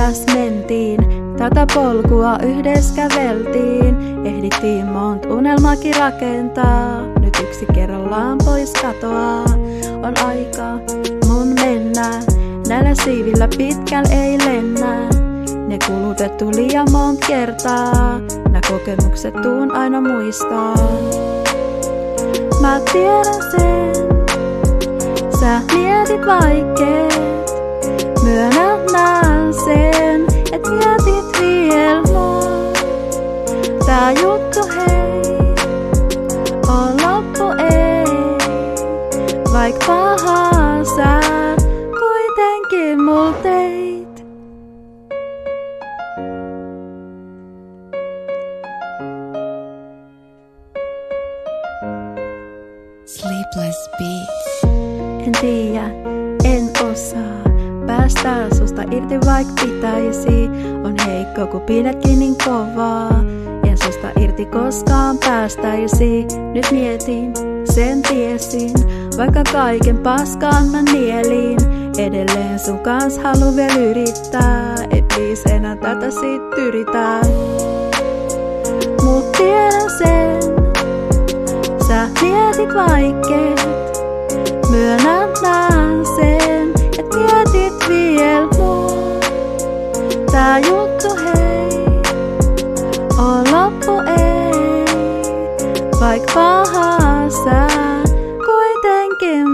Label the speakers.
Speaker 1: täs mentiin, tätä polkua yhdessä käveltiin. Ehdittiin mont unelmakin rakentaa, nyt yksi kerrallaan pois katoaa. On aika mun mennä, näillä siivillä pitkällä ei lennä. Ne kulutettu liian monta kertaa, nää kokemukset tuun aina muistaa. Mä tiedän sen, sä mietit vaikeet. Myönnän näen sen, et mietit viel mua. Tää juttu hei, on loppu ei. Vaik pahaa sä kuitenkin mul teit.
Speaker 2: Sleepless Beats.
Speaker 1: En tiedä, en osaa päästää susta irti vaik pitäisi. On heikko kun pidätkin niin kovaa. En susta irti koskaan päästäisi. Nyt mietin, sen tiesin. Vaikka kaiken paskaan mä nielin. Edelleen sun kans halu vielä yrittää. Ei please enää tätä sit yritä. Mut tiedän sen, sä mietit vaikeet. Myönnän näen sen, et mietit viel mua. Tää juttu hei, on loppu ei. Vaik pahaa sä kuitenkin